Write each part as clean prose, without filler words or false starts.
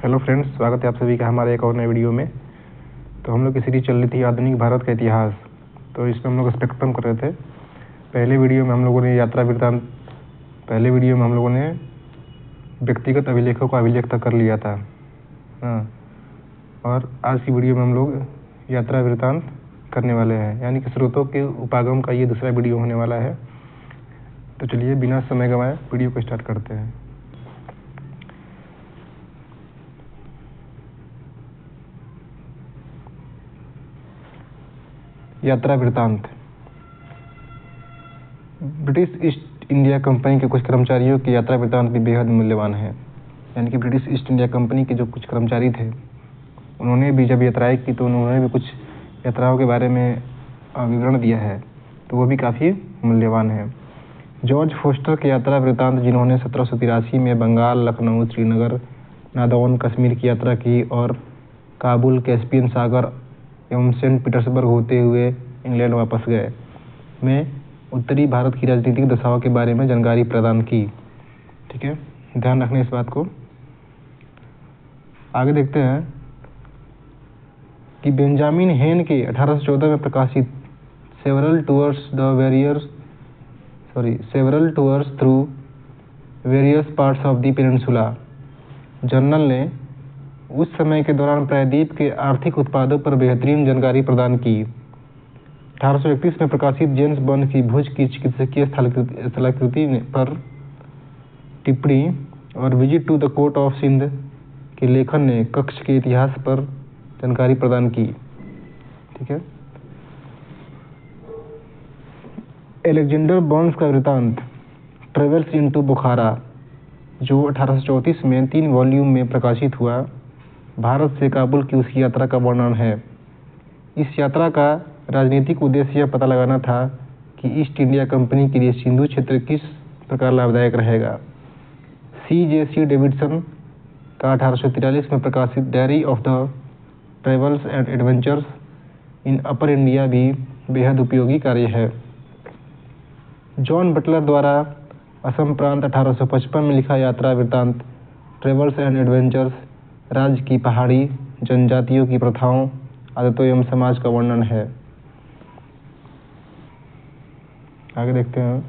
Hello friends, स्वागत है आप सभी का हमारे एक और नए वीडियो में। तो हम लोग की सीरीज चल रही थी आधुनिक भारत का इतिहास। तो इसमें हम लोग स्पेक्ट्रम कर रहे थे। पहले वीडियो में हम लोगों ने यात्रा वृत्तांत, पहले वीडियो में हम लोगों ने व्यक्तिगत अभिलेखों का अभिलेख तक कर लिया था। हाँ, और आज की वीडियो में हम लोग यात्रा वृत्तांत करने वाले हैं, यानी कि स्रोतों के उपागम का ये दूसरा वीडियो होने वाला है। तो चलिए बिना समय गंवाए वीडियो को स्टार्ट करते हैं। यात्रा वृत्तांत। ब्रिटिश ईस्ट इंडिया कंपनी के कुछ कर्मचारियों की यात्रा वृत्तांत भी बेहद मूल्यवान है। यानी कि ब्रिटिश ईस्ट इंडिया कंपनी के जो कुछ कर्मचारी थे, उन्होंने भी जब यात्राएं की तो उन्होंने भी कुछ यात्राओं के बारे में विवरण दिया है, तो वो भी काफ़ी मूल्यवान है। जॉर्ज फोस्टर की यात्रा वृत्तांत, जिन्होंने 1783 में बंगाल, लखनऊ, श्रीनगर, नादौन, कश्मीर की यात्रा की और काबुल, कैस्पियन सागर एवं सेंट पीटर्सबर्ग होते हुए इंग्लैंड वापस गए, में उत्तरी भारत की राजनीतिक दशाओं के बारे में जानकारी प्रदान की। ठीक है, ध्यान रखना इस बात को। आगे देखते हैं कि बेंजामिन हेन के 1814 में प्रकाशित several tours through various parts of the peninsula journal ने उस समय के दौरान प्रायद्वीप के आर्थिक उत्पादों पर बेहतरीन जानकारी प्रदान की। 1831 में प्रकाशित जेम्स बॉन्ड की भुज की चिकित्सकीय स्थलाकृति पर टिप्पणी और visit to the court of Sindh के लेखन ने कच्छ के इतिहास पर जानकारी प्रदान की। ठीक है, एलेक्जेंडर बॉन्स का वृत्तांत ट्रेवल्स इनटू बुखारा, जो 1834 में 3 वॉल्यूम में प्रकाशित हुआ, भारत से काबुल की उसकी यात्रा का वर्णन है। इस यात्रा का राजनीतिक उद्देश्य यह पता लगाना था कि ईस्ट इंडिया कंपनी के लिए सिंधु क्षेत्र किस प्रकार लाभदायक रहेगा। C.J.C. डेविडसन का 1843 में प्रकाशित diary of the travels and adventures in upper India भी बेहद उपयोगी कार्य है। जॉन बटलर द्वारा असम प्रांत 1855 में लिखा यात्रा वृत्तांत ट्रेवल्स एंड एडवेंचर्स राज्य की पहाड़ी जनजातियों की प्रथाओं, आदतों एवं समाज का वर्णन है। आगे देखते हैं।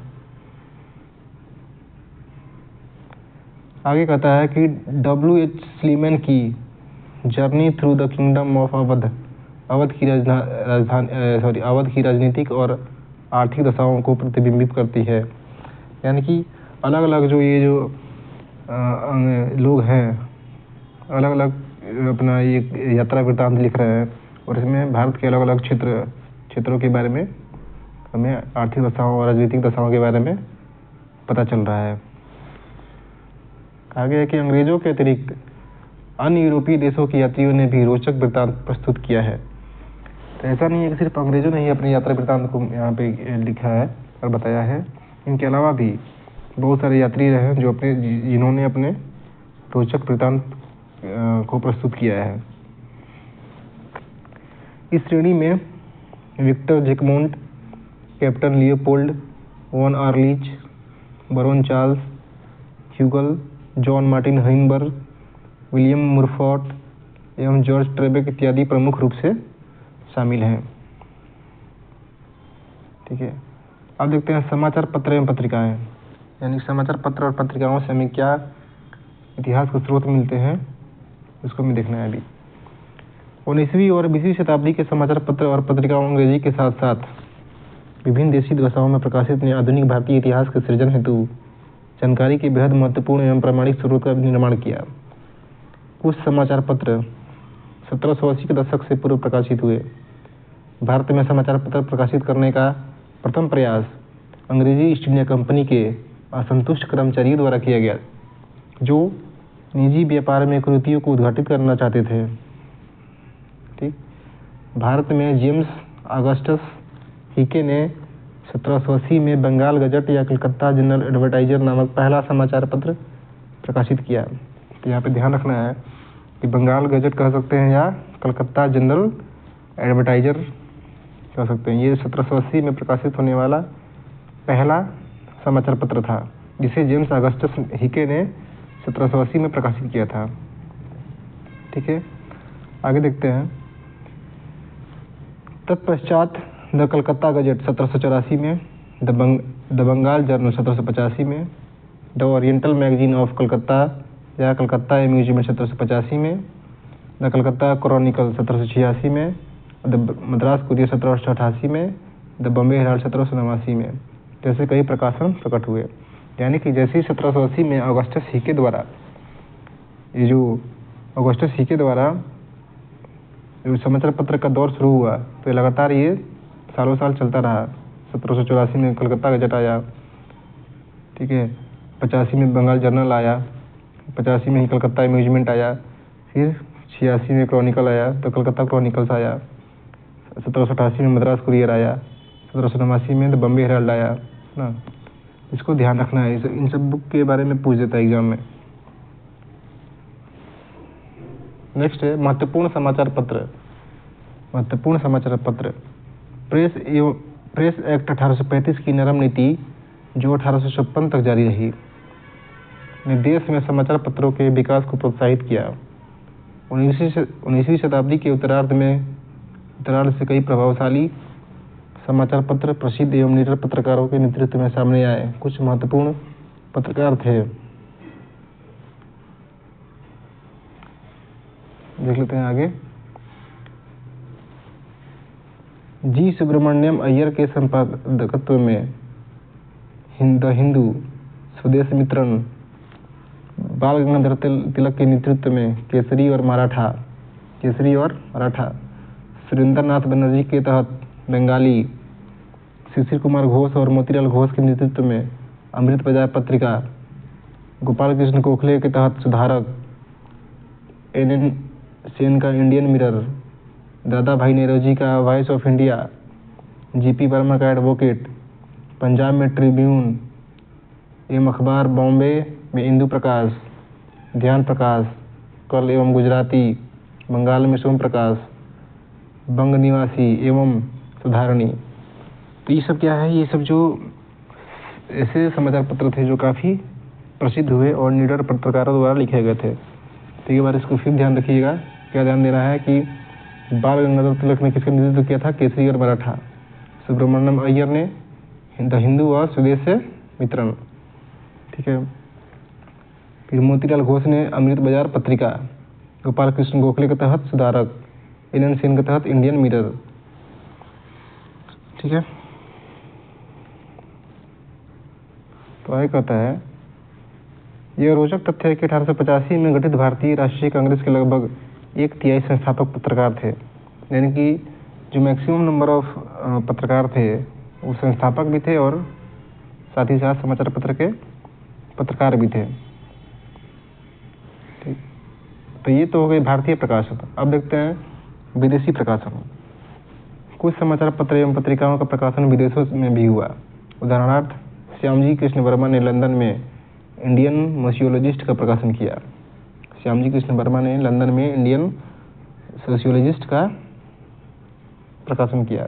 आगे कहता है कि W.H. स्लीमैन की journey through the kingdom of Awadh की राजनीतिक और आर्थिक दशाओं को प्रतिबिंबित करती है। यानी कि अलग अलग लोग हैं, अलग अलग अपना ये यात्रा वृत्तांत लिख रहे हैं, और इसमें भारत के अलग अलग क्षेत्रों के बारे में हमें आर्थिक दशाओं और राजनीतिक दशाओं के बारे में पता चल रहा है। आगे है कि अंग्रेजों के अतिरिक्त अन्य यूरोपीय देशों के यात्रियों ने भी रोचक वृत्तांत प्रस्तुत किया है। तो ऐसा नहीं है कि सिर्फ अंग्रेजों ने ही अपने यात्रा वृत्तांत को यहाँ पे लिखा है और बताया है, इनके अलावा भी बहुत सारे यात्री रहे जो जिन्होंने अपने रोचक वृत्तांत को प्रस्तुत किया है। इस श्रेणी में Victor Jacquemont, Captain Leopold von Orlich, Baron Charles Hugel, John Martin Honigberger, William Moorcroft एवं जॉर्ज ट्रेबेक इत्यादि प्रमुख रूप से शामिल हैं। ठीक है, अब देखते हैं समाचार पत्र एवं पत्रिकाएं। यानी समाचार पत्र और पत्रिकाओं से हमें क्या इतिहास के स्रोत मिलते हैं, उसको हमें देखना है अभी। 19वीं और 20वीं शताब्दी के समाचार पत्र और पत्रिकाओं अंग्रेजी के साथ साथ विभिन्न देशी भाषाओं में प्रकाशित ने आधुनिक भारतीय इतिहास के सृजन हेतु जानकारी के बेहद महत्वपूर्ण एवं प्रामाणिक स्रोत का निर्माण किया। कुछ समाचार पत्र 1780 के दशक से पूर्व प्रकाशित हुए। भारत में समाचार पत्र प्रकाशित करने का प्रथम प्रयास अंग्रेजी ईस्ट इंडिया कंपनी के असंतुष्ट कर्मचारियों द्वारा किया गया, जो निजी व्यापार में कुरीतियों को उद्घाटित करना चाहते थे। ठीक, भारत में जेम्स ऑगस्टस हिके ने 1780 में बंगाल गजट या कलकत्ता जनरल एडवर्टाइजर नामक पहला समाचार पत्र प्रकाशित किया। तो यहाँ पे ध्यान रखना है कि बंगाल गजट कह सकते हैं या कलकत्ता जनरल एडवर्टाइजर कह सकते हैं। ये 1780 में प्रकाशित होने वाला पहला समाचार पत्र था, जिसे जेम्स ऑगस्टस हिके ने 1780 में प्रकाशित किया था। ठीक है, आगे देखते हैं। तत्पश्चात द कलकत्ता गजट 1784 में, द बंगाल जर्नल 1785 में, the oriental magazine of Calcutta या कलकत्ता म्यूजियम 1785 में, द कलकत्ता क्रॉनिकल 1786 में, द मद्रास कुरियर 1788 में, द बॉम्बे हेराल्ड 1789 में, जैसे कई प्रकाशन प्रकट हुए। यानी कि जैसे ही 1780 में ऑगस्टस हिके द्वारा जो समाचार पत्र का दौर शुरू हुआ, तो लगातार ये सालों साल चलता रहा। 1784 में कलकत्ता गजट आया, ठीक है, 85 में बंगाल जर्नल आया, 85 में ही कलकत्ता म्यूजियम आया, फिर 86 में क्रॉनिकल आया तो कलकत्ता क्रॉनिकल्स आया, 1788 में मद्रास कुरियर आया, 1789 में द बॉम्बे हेराल्ड आया ना। इसको ध्यान रखना है, इन सब बुक के बारे में पूछ देता है एग्जाम में। नेक्स्ट है महत्वपूर्ण समाचार पत्र। प्रेस एक्ट 1835 की नरम नीति जो 1856 तक जारी रही ने देश में समाचार पत्रों के विकास को प्रोत्साहित किया। 19वीं शताब्दी के उत्तरार्ध से कई प्रभावशाली समाचार पत्र प्रसिद्ध एवं निडर पत्रकारों के नेतृत्व में सामने आए। कुछ महत्वपूर्ण पत्रकार थे, देख लेते हैं आगे। जी सुब्रमण्यम अय्यर के संपादकत्व में द हिंदू, स्वदेश मित्रन, बाल गंगाधर तिलक के नेतृत्व में केसरी और मराठा, सुरेंद्रनाथ बनर्जी के तहत बंगाली, शिशिर कुमार घोष और मोतीलाल घोष के नेतृत्व में अमृत बाजार पत्रिका, गोपाल कृष्ण गोखले के तहत सुधारक, NN सेन का इंडियन मिरर, दादा भाई नेरोजी का voice of India, GP Verma का एडवोकेट, पंजाब में ट्रिब्यून एवं अखबार, बॉम्बे में इंदु प्रकाश, ध्यान प्रकाश, कल एवं गुजराती, बंगाल में सोम प्रकाश, बंग निवासी एवं सुधारणी। तो ये सब क्या है, ये सब जो ऐसे समाचार पत्र थे जो काफ़ी प्रसिद्ध हुए और निडर पत्रकारों द्वारा लिखे गए थे। तो ये बार इसको फिर ध्यान रखिएगा, क्या ध्यान देना है कि बाल गंगाधर तिलक ने किसका नेतृत्व किया था, केसरी और मराठा। सुब्रमण्यम अय्यर ने द हिंदू और स्वदेश मित्रन, ठीक है। फिर मोतीलाल घोष ने अमृत बाजार पत्रिका, गोपाल कृष्ण गोखले के तहत सुधारक, NN सेन के तहत इंडियन मिरर, ठीक है। तो आगे कहता है, यह रोचक तथ्य है कि 1885 में गठित भारतीय राष्ट्रीय कांग्रेस के लगभग 1/3 संस्थापक पत्रकार थे। यानी कि जो मैक्सिमम नंबर ऑफ पत्रकार थे वो संस्थापक भी थे और साथ ही साथ समाचार पत्र के पत्रकार भी थे, ठीक। तो ये तो हो गए भारतीय प्रकाशन। अब देखते हैं विदेशी प्रकाशन। कुछ समाचार पत्र एवं पत्रिकाओं का प्रकाशन विदेशों में भी हुआ। उदाहरणार्थ श्यामजी कृष्ण वर्मा ने लंदन में इंडियन सोशियोलॉजिस्ट का प्रकाशन किया। श्यामजी कृष्ण वर्मा ने लंदन में इंडियन सोशियोलॉजिस्ट का प्रकाशन किया।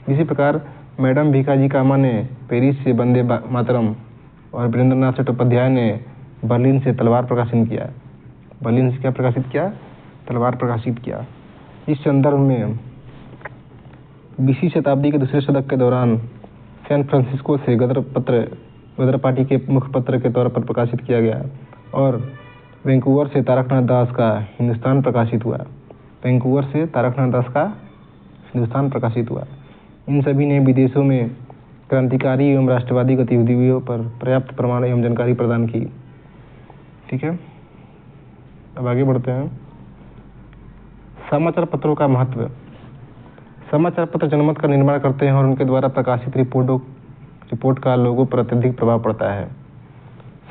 इसी प्रकार मैडम भीखाजी कामा ने पेरिस से वंदे मातरम और वीरेंद्रनाथ चट्टोपाध्याय ने बर्लिन से तलवार प्रकाशन किया। बर्लिन से क्या प्रकाशित किया, तलवार प्रकाशित किया। इस संदर्भ में 20वीं शताब्दी के दूसरे शतक के दौरान सैन फ्रांसिस्को से गदर पार्टी के मुख्य पत्र के तौर पर प्रकाशित किया गया और वैंकूवर से तारकनाथ दास का हिंदुस्तान प्रकाशित हुआ। वैंकूवर से तारकनाथ दास का हिंदुस्तान प्रकाशित हुआ। इन सभी ने विदेशों में क्रांतिकारी एवं राष्ट्रवादी गतिविधियों पर पर्याप्त प्रमाण एवं जानकारी प्रदान की, ठीक है। अब आगे बढ़ते हैं। समाचार पत्रों का महत्व। समाचार पत्र जनमत का निर्माण करते हैं और उनके द्वारा प्रकाशित रिपोर्ट का लोगों पर अत्यधिक प्रभाव पड़ता है।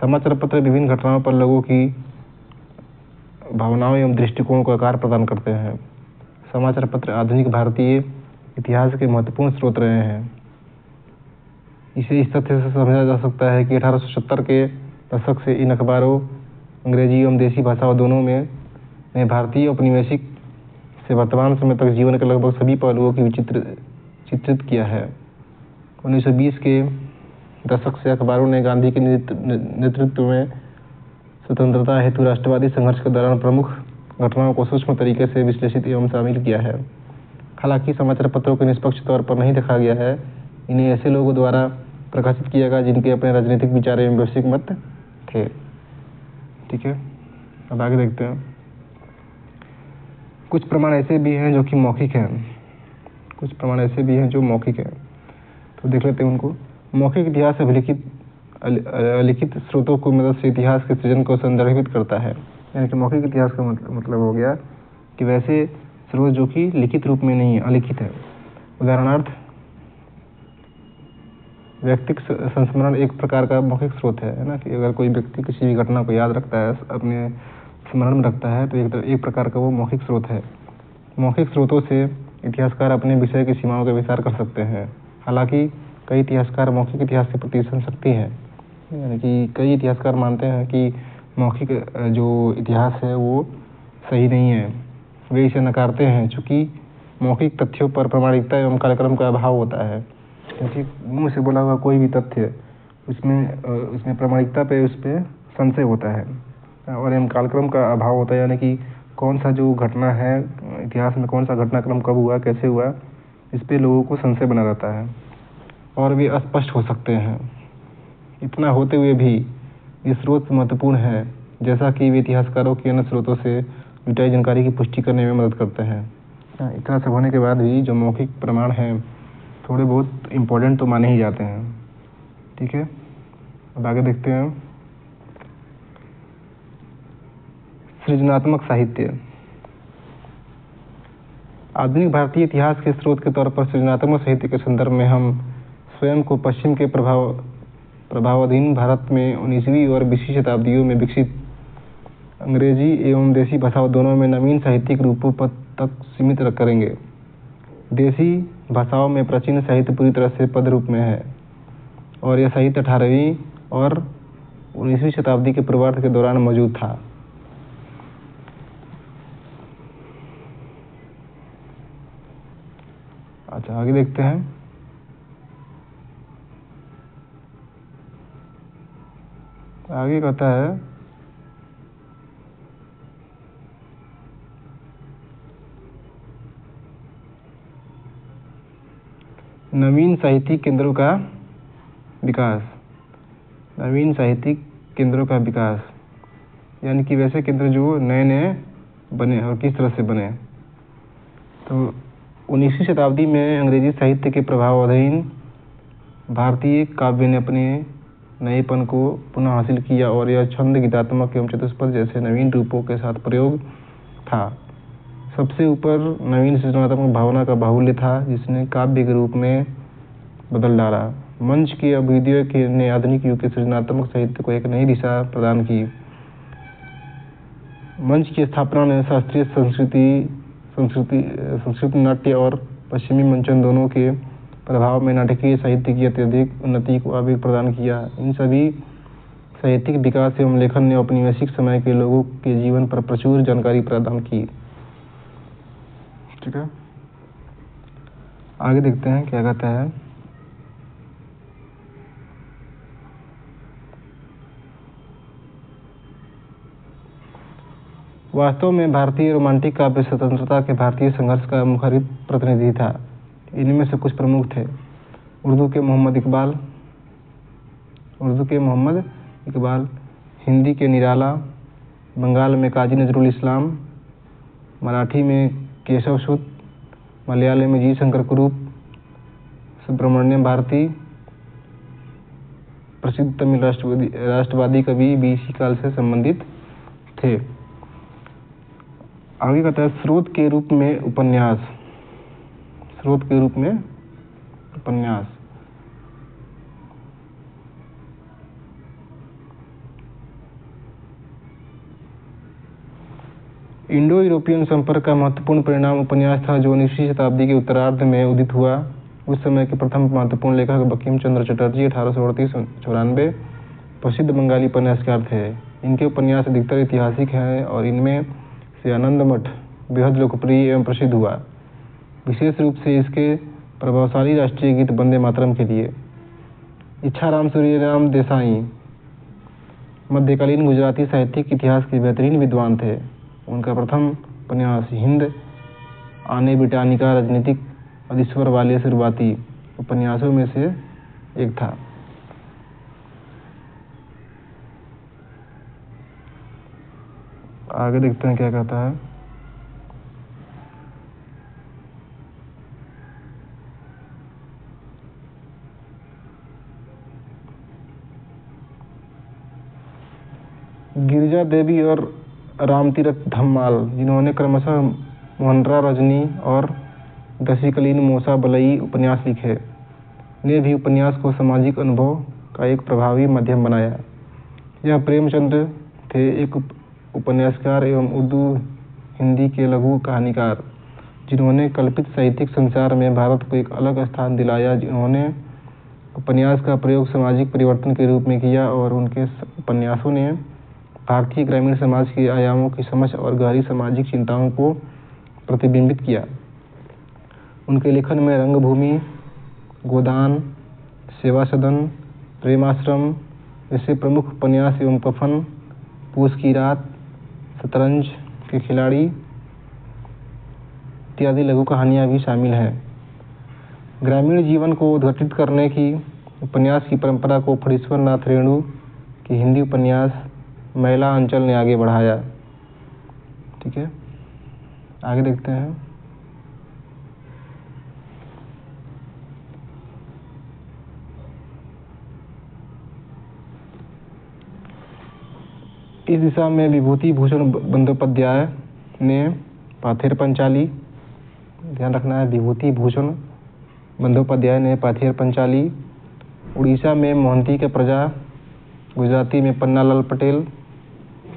समाचार पत्र विभिन्न घटनाओं पर लोगों की भावनाओं एवं दृष्टिकोण को आकार प्रदान करते हैं। समाचार पत्र आधुनिक भारतीय इतिहास के महत्वपूर्ण स्रोत रहे हैं। इसे इस तथ्य से समझा जा सकता है कि 1870 के दशक से इन अखबारों अंग्रेजी एवं देसी भाषाओं दोनों में ने भारतीय औपनिवेशिक से वर्तमान समय तक जीवन के लगभग सभी पहलुओं की चित्रित किया है। 1920 के दशक से अखबारों ने गांधी के नेतृत्व में स्वतंत्रता हेतु राष्ट्रवादी संघर्ष के दौरान प्रमुख घटनाओं को सूक्ष्म तरीके से विश्लेषित एवं शामिल किया है। हालांकि समाचार पत्रों को निष्पक्ष तौर पर नहीं देखा गया है, इन्हें ऐसे लोगों द्वारा प्रकाशित किया गया जिनके अपने राजनीतिक विचार एवं वैश्विक मत थे। ठीक है, अब आगे देखते हैं। कुछ प्रमाण ऐसे भी हैं जो कि मौखिक हैं, कुछ प्रमाण ऐसे भी हैं जो मौखिक हैं, तो देख लेते हैं उनको। मौखिक इतिहास अलिखित स्रोतों की मदद से इतिहास के सृजन को संदर्भित करता है। यानी कि मौखिक इतिहास का मतलब हो गया कि वैसे स्रोत जो कि लिखित रूप में नहीं है, अलिखित है। उदाहरणार्थ, व्यक्तिक संस्मरण एक प्रकार का मौखिक स्रोत है ना, कि अगर कोई व्यक्ति किसी भी घटना को याद रखता है, अपने स्मरण में रखता है, तो एक प्रकार का वो मौखिक स्रोत है। मौखिक स्रोतों से इतिहासकार अपने विषय की सीमाओं का विस्तार कर सकते हैं। हालांकि कई इतिहासकार मौखिक इतिहास के प्रति संशक्ति हैं, यानी कि कई इतिहासकार मानते हैं कि मौखिक जो इतिहास है वो सही नहीं है, वे इसे नकारते हैं चूँकि मौखिक तथ्यों पर प्रामाणिकता एवं कार्यक्रम का अभाव होता है। क्योंकि मुँह से बोला हुआ कोई भी तथ्य उसमें प्रामाणिकता पे उस पर संशय होता है और एवं कालक्रम का अभाव होता है, यानी कि कौन सा जो घटना है इतिहास में, कौन सा घटनाक्रम कब हुआ, कैसे हुआ, इस पे लोगों को संशय बना रहता है और वे अस्पष्ट हो सकते हैं। इतना होते हुए भी ये स्रोत महत्वपूर्ण है, जैसा कि वे इतिहासकारों के अन्य स्रोतों से जुटाई जानकारी की पुष्टि करने में मदद करते हैं। इतना सब होने के बाद भी जो मौखिक प्रमाण हैं थोड़े बहुत इम्पोर्टेंट तो माने ही जाते हैं। ठीक है, अब आगे देखते हैं। सृजनात्मक साहित्य। आधुनिक भारतीय इतिहास के स्रोत के तौर पर सृजनात्मक साहित्य के संदर्भ में हम स्वयं को पश्चिम के प्रभावाधीन भारत में 19वीं और 20वीं शताब्दियों में विकसित अंग्रेजी एवं देसी भाषाओं दोनों में नवीन साहित्यिक रूपों तक सीमित करेंगे। देसी भाषाओं में प्राचीन साहित्य पूरी तरह से पद रूप में है और यह साहित्य 18वीं और 19वीं शताब्दी के पूर्वार्ध के दौरान मौजूद था। अच्छा, आगे देखते हैं। आगे कहता है नवीन साहित्यिक केंद्रों का विकास। नवीन साहित्यिक केंद्रों का विकास यानी कि वैसे केंद्र जो नए नए बने और किस तरह से बने। तो 19वीं शताब्दी में अंग्रेजी साहित्य के प्रभावाधीन भारतीय काव्य ने अपने नएपन को पुनः हासिल किया और यह छंद, गीतात्मक एवं चतुष्पद जैसे नवीन रूपों के साथ प्रयोग था। सबसे ऊपर नवीन सृजनात्मक भावना का बाहुल्य था, जिसने काव्य के रूप में बदल डाला। मंच की अभ्युदय ने आधुनिक युग के सृजनात्मक साहित्य को एक नई दिशा प्रदान की। मंच की स्थापना ने शास्त्रीय संस्कृत नाट्य और पश्चिमी मंचन दोनों के प्रभाव में नाटकीय साहित्य की अत्यधिक उन्नति को आवेग प्रदान किया। इन सभी साहित्यिक विकास एवं लेखन ने औपनिवेशिक समय के लोगों के जीवन पर प्रचुर जानकारी प्रदान की। ठीक है, आगे देखते हैं क्या कहता है। वास्तव में भारतीय रोमांटिक काव्य स्वतंत्रता के भारतीय संघर्ष का मुखरित प्रतिनिधि था। इनमें से कुछ प्रमुख थे। उर्दू के मोहम्मद इकबाल, हिंदी के निराला, बंगाल में काजी नजरुल इस्लाम, मराठी में केशव सूत, मलयालम में जी शंकर कुरूप, सुब्रमण्यम भारती, प्रसिद्ध तमिल राष्ट्रवादी कवि भी इसी काल से संबंधित थे। आगे कहता है स्रोत के रूप में उपन्यास। स्रोत के रूप में उपन्यास। इंडो यूरोपियन संपर्क का महत्वपूर्ण परिणाम उपन्यास था, जो 19वीं शताब्दी के उत्तरार्ध में उदित हुआ। उस समय के प्रथम महत्वपूर्ण लेखक बंकिम चंद्र चटर्जी 1838-94 प्रसिद्ध बंगाली उपन्यासकार थे। इनके उपन्यास अधिकतर ऐतिहासिक हैं और इनमें से आनंद मठ बेहद लोकप्रिय एवं प्रसिद्ध हुआ, विशेष रूप से इसके प्रभावशाली राष्ट्रीय गीत वंदे मातरम के लिए। इच्छाराम सूर्यराम देसाई मध्यकालीन गुजराती साहित्यिक इतिहास के बेहतरीन विद्वान थे। उनका प्रथम उपन्यास हिंद आने ब्रिटानिका राजनीतिक अधीश्वर वाले शुरुआती उपन्यासों में से एक था। आगे देखते हैं क्या कहता है। गिरिजा देवी और रामतीरथ धम्माल, जिन्होंने क्रमशः मोहनरा रजनी और दशीकलीन मोसा बलई उपन्यास लिखे, ने भी उपन्यास को सामाजिक अनुभव का एक प्रभावी माध्यम बनाया। यह प्रेमचंद थे, एक उपन्यासकार एवं उर्दू हिंदी के लघु कहानीकार, जिन्होंने कल्पित साहित्यिक संसार में भारत को एक अलग स्थान दिलाया। जिन्होंने उपन्यास का प्रयोग सामाजिक परिवर्तन के रूप में किया और उनके उपन्यासों ने भारतीय ग्रामीण समाज के आयामों की समझ और गहरी सामाजिक चिंताओं को प्रतिबिंबित किया। उनके लेखन में रंगभूमि, गोदान, सेवा सदन, प्रेमाश्रम जैसे प्रमुख उपन्यास एवं कफन, पूस की रात, शतरंज के खिलाड़ी इत्यादि लघु कहानियाँ भी शामिल हैं। ग्रामीण जीवन को उद्घाटित करने की उपन्यास की परंपरा को फणीश्वर नाथ रेणु की हिंदी उपन्यास मैला अंचल ने आगे बढ़ाया। ठीक है, आगे देखते हैं। इस दिशा में विभूति भूषण बंदोपाध्याय ने पाथेर पंचाली, ध्यान रखना है, विभूति भूषण बंदोपाध्याय ने पाथेर पंचाली, उड़ीसा में मोहंती के प्रजा, गुजराती में पन्नालाल पटेल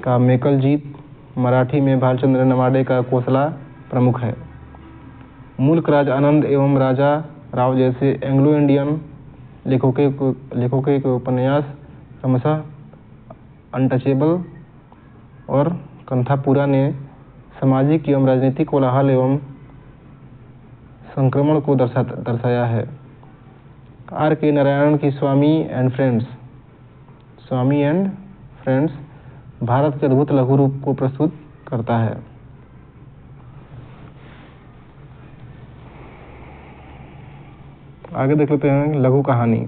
का मेकल जीत, मराठी में भालचंद्र नवाडे का कोसला प्रमुख है। मुल्क राज आनंद एवं राजा राव जैसे एंग्लो इंडियन लेखकों के उपन्यास क्रमशः अनटचेबल और कंथापुरा ने सामाजिक एवं राजनीतिक कोलाहल एवं संक्रमण को दर्शाया है। R.K. नारायण की स्वामी एंड फ्रेंड्स भारत के अद्भुत लघु रूप को प्रस्तुत करता है। आगे देख लेते हैं लघु कहानी।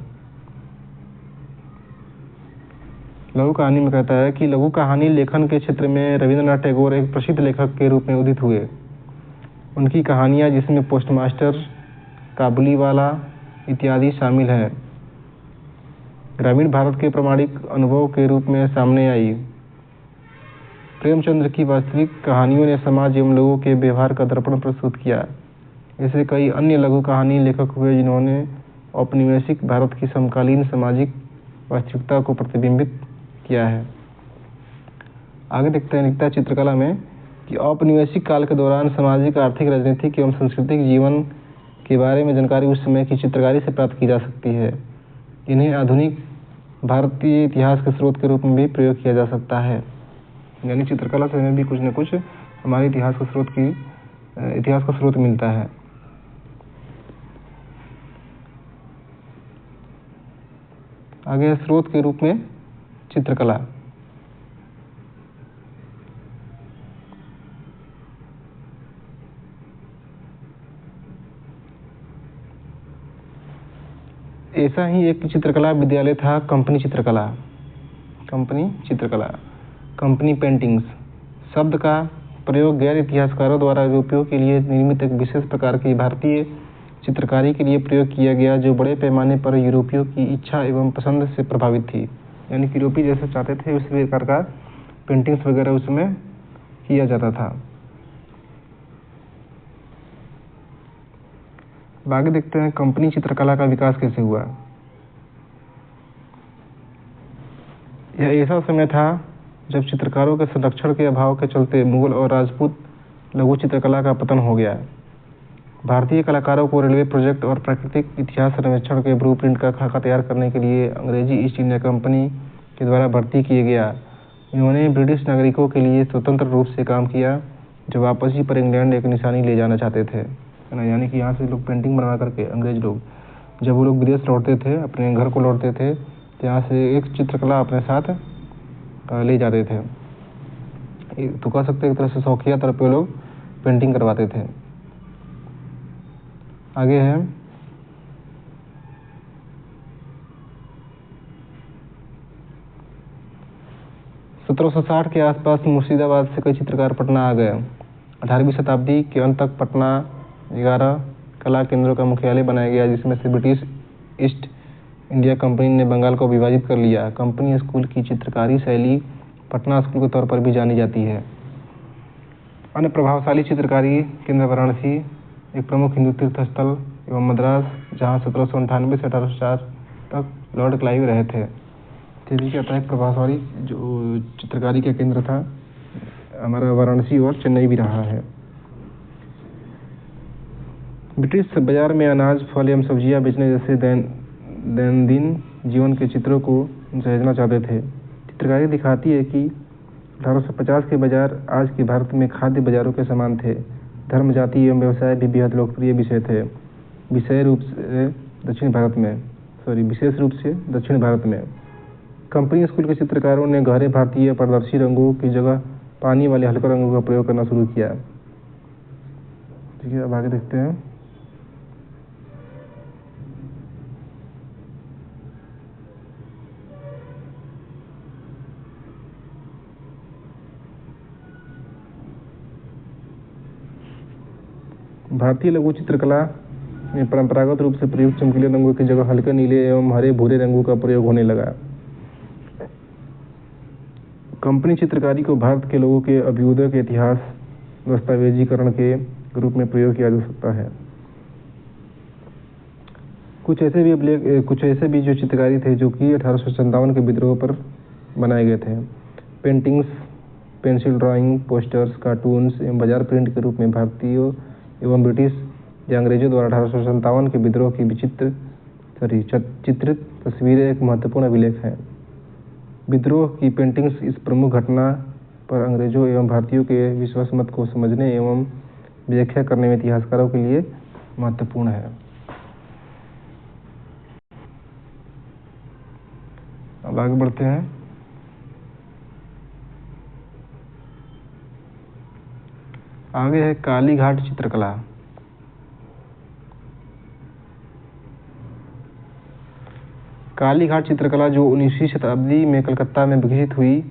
लघु कहानी में कहता है कि लघु कहानी लेखन के क्षेत्र में रविंद्रनाथ टैगोर एक प्रसिद्ध लेखक के रूप में उदित हुए। उनकी कहानियाँ, जिसमें पोस्टमास्टर, काबुलीवाला इत्यादि शामिल हैं, ग्रामीण भारत के प्रामाणिक अनुभव के रूप में सामने आई। प्रेमचंद की वास्तविक कहानियों ने समाज एवं लोगों के व्यवहार का दर्पण प्रस्तुत किया। ऐसे कई अन्य लघु कहानी लेखक हुए जिन्होंने औपनिवेशिक भारत की समकालीन सामाजिक वास्तविकता को प्रतिबिंबित किया है। आगे देखते हैं लिखता है चित्रकला में कि औपनिवेशिक काल के दौरान सामाजिक, आर्थिक, राजनीतिक एवं सांस्कृतिक जीवन के बारे में जानकारी उस समय की चित्रकारी से प्राप्त की जा सकती है। इन्हें आधुनिक भारतीय इतिहास के स्रोत के रूप में भी प्रयोग किया जा सकता है। यानी चित्रकला से हमें भी कुछ न कुछ हमारे इतिहास का स्रोत मिलता है। आगे स्रोत के रूप में चित्रकला। ऐसा ही एक चित्रकला विद्यालय था, कंपनी चित्रकला, कंपनी पेंटिंग्स शब्द का प्रयोग गैर इतिहासकारों द्वारा यूरोपियों के लिए निर्मित एक विशेष प्रकार की भारतीय चित्रकारी के लिए प्रयोग किया गया, जो बड़े पैमाने पर यूरोपियों की इच्छा एवं पसंद से प्रभावित थी। यानी कि यूरोपी जैसे चाहते थे उस प्रकार का पेंटिंग्स वगैरह उसमें किया जाता था। आगे देखते हैं कंपनी चित्रकला का विकास कैसे हुआ। यह ऐसा समय था जब चित्रकारों के संरक्षण के अभाव के चलते मुगल और राजपूत लघु चित्रकला का पतन हो गया। भारतीय कलाकारों को रेलवे प्रोजेक्ट और प्राकृतिक इतिहास सर्वेक्षण के ब्लूप्रिंट का खाका तैयार करने के लिए अंग्रेजी ईस्ट इंडिया कंपनी के द्वारा भर्ती किया गया। इन्होंने ब्रिटिश नागरिकों के लिए स्वतंत्र रूप से काम किया, जो वापसी पर इंग्लैंड एक निशानी ले जाना चाहते थे। यानी कि यहाँ से लोग पेंटिंग बना करके अंग्रेज लोग, जब वो लोग विदेश लौटते थे, अपने घर को लौटते थे, तो यहाँ से एक चित्रकला अपने साथ ले जाते थे। तो कह सकते हैं एक तरह से शौकिया तौर पे लोग पेंटिंग करवाते थे। आगे है 1760 के आसपास मुर्शिदाबाद से कई चित्रकार पटना आ गए। 18वीं शताब्दी के अंत तक पटना 11 कला केंद्रों का मुख्यालय बनाया गया, जिसमें से ब्रिटिश ईस्ट इंडिया कंपनी ने बंगाल को विभाजित कर लिया। कंपनी स्कूल की चित्रकारी शैली पटना स्कूल के तौर पर भी जानी जाती है। अन्य प्रभावशाली चित्रकारी केंद्र वाराणसी एक प्रमुख हिंदू तीर्थ स्थल एवं मद्रास, जहाँ 1798 से 1804 तक लॉर्ड क्लाइव रहे थे। भी कहता है प्रभावशाली जो चित्रकारी का केंद्र था हमारा वाराणसी और चेन्नई भी रहा है। ब्रिटिश बाजार में अनाज, फल एवं सब्जियां बेचने जैसे दैनंदिन जीवन के चित्रों को सहेजना चाहते थे। चित्रकारी दिखाती है कि 1850 के बाजार आज के भारत में खाद्य बाजारों के समान थे। धर्म, जाति एवं व्यवसाय भी बेहद लोकप्रिय विषय थे, विशेष रूप से दक्षिण भारत में। कंपनी स्कूल के चित्रकारों ने गहरे भारतीय पारदर्शी रंगों की जगह पानी वाले हल्के रंगों का प्रयोग करना शुरू किया। ठीक है, अब आगे देखते हैं। भारतीय लघु चित्रकला में परंपरागत रूप से प्रयुक्त चमकीले रंगों की जगह हल्के नीले एवं हरे भूरे रंगों का प्रयोग होने लगा। कंपनी चित्रकारी को भारत के लोगों के अभ्युदय के इतिहास दस्तावेजीकरण के रूप में प्रयोग किया जा सकता है। कुछ ऐसे भी जो चित्रकारी थे जो कि 1857 के विद्रोह पर बनाए गए थे। Paintings, pencil drawing, posters, cartoons एवं बाजार प्रिंट के रूप में भारतीयों एवं ब्रिटिश या अंग्रेजों द्वारा 1857 के विद्रोह की चित्रित तस्वीरें एक महत्वपूर्ण अभिलेख हैं। विद्रोह की पेंटिंग्स इस प्रमुख घटना पर अंग्रेजों एवं भारतीयों के विश्वास मत को समझने एवं व्याख्या करने में इतिहासकारों के लिए महत्वपूर्ण है। अब आगे बढ़ते हैं। आगे है कालीघाट चित्रकला। कालीघाट चित्रकला जो 19वीं शताब्दी में कलकत्ता में विकसित हुई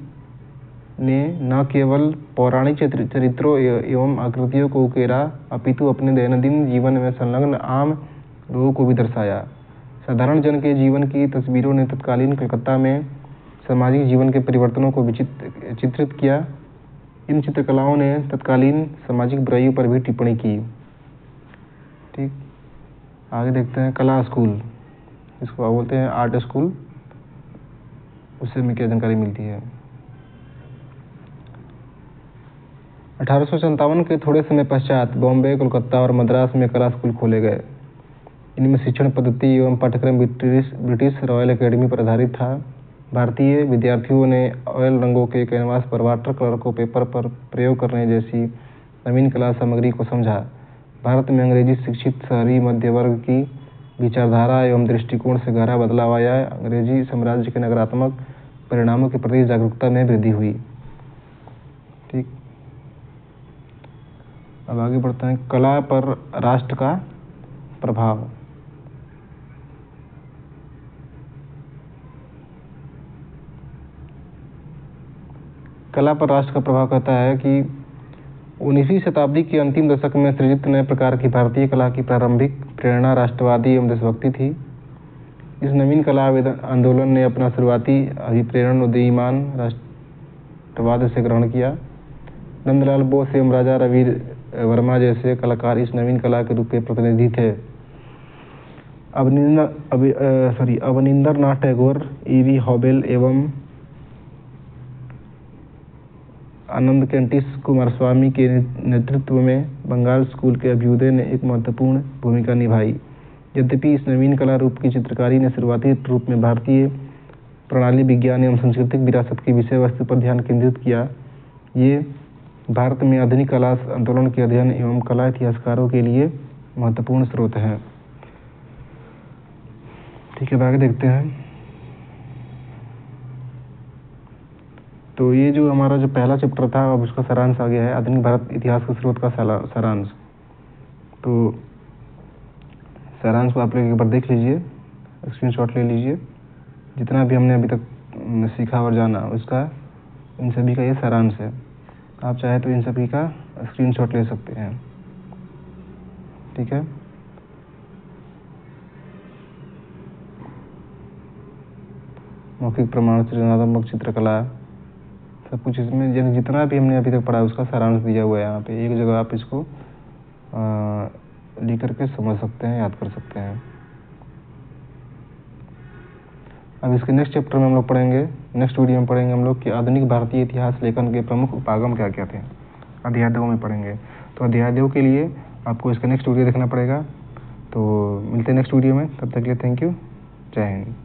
ने न केवल पौराणिक चरित्रों एवं आकृतियों को उकेरा, अपितु अपने दैनंदिन जीवन में संलग्न आम लोगों को भी दर्शाया। साधारण जन के जीवन की तस्वीरों ने तत्कालीन कलकत्ता में सामाजिक जीवन के परिवर्तनों को चित्रित किया। इन चित्रकलाओं ने तत्कालीन सामाजिक बुराइयों पर भी टिप्पणी की। ठीक, आगे देखते हैं कला स्कूल, इसको बोलते हैं आर्ट स्कूल, उससे हमें क्या जानकारी मिलती है। 1857 के थोड़े समय पश्चात बॉम्बे, कोलकाता और मद्रास में कला स्कूल खोले गए। इनमें शिक्षण पद्धति एवं पाठ्यक्रम ब्रिटिश रॉयल एकेडमी पर आधारित था। भारतीय विद्यार्थियों ने ऑयल रंगों के कैनवास पर वाटर कलर को पेपर पर प्रयोग करने जैसी नवीन कला सामग्री को समझा। भारत में अंग्रेजी शिक्षित शहरी मध्य वर्ग की विचारधारा एवं दृष्टिकोण से गहरा बदलाव आया। अंग्रेजी साम्राज्य के नकारात्मक परिणामों के प्रति जागरूकता में वृद्धि हुई। ठीक, अब आगे बढ़ते हैं। कला पर राष्ट्र का प्रभाव। कला पर राष्ट्र का प्रभाव कहता है कि 19वीं शताब्दी के अंतिम दशक में सृजित नए प्रकार की भारतीय कला की प्रारंभिक प्रेरणा राष्ट्रवादी एवं देशभक्ति थी। इस नवीन कला आंदोलन ने अपना शुरुआती अभिप्रेरण उदीयमान राष्ट्रवाद से ग्रहण किया। नंदलाल बोस एवं राजा रवि वर्मा जैसे कलाकार इस नवीन कला के रूप में प्रतिनिधि थे। अवनींद्रनाथ टैगोर, E.V. हॉबेल एवं आनंदकेंटिस कुमारस्वामी के नेतृत्व में बंगाल स्कूल के अभ्युदय ने एक महत्वपूर्ण भूमिका निभाई। यद्यपि इस नवीन कला रूप की चित्रकारी ने शुरुआती रूप में भारतीय प्रणाली विज्ञान एवं सांस्कृतिक विरासत की विषय वस्तु पर ध्यान केंद्रित किया, ये भारत में आधुनिक कला आंदोलन के अध्ययन एवं कला इतिहासकारों के लिए महत्वपूर्ण स्रोत है। ठीक है, आगे देखते हैं। तो ये जो हमारा जो पहला चैप्टर था अब उसका सारांश आ गया है, आधुनिक भारत इतिहास के स्रोत का सारांश। तो सारांश को आप लोग एक बार देख लीजिए, स्क्रीनशॉट ले लीजिए। जितना भी हमने अभी तक सीखा और जाना उसका, इन सभी का ये सारांश है। आप चाहे तो इन सभी का स्क्रीनशॉट ले सकते हैं, ठीक है। मौखिक प्रमाण, सृजनात्मक चित्रकला, सब कुछ इसमें जितना भी हमने अभी तक पढ़ा उसका सारांश दिया हुआ है। यहाँ पे एक जगह आप इसको लिख करके समझ सकते हैं, याद कर सकते हैं। अब इसके नेक्स्ट चैप्टर में हम लोग पढ़ेंगे, नेक्स्ट वीडियो में पढ़ेंगे हम लोग कि आधुनिक भारतीय इतिहास लेखन के प्रमुख उपागम क्या क्या थे। अध्याय 2 में पढ़ेंगे। तो अध्याय 2 के लिए आपको इसका नेक्स्ट वीडियो देखना पड़ेगा। तो मिलते हैं नेक्स्ट वीडियो में, तब तक के लिए थैंक यू, जय हिंद।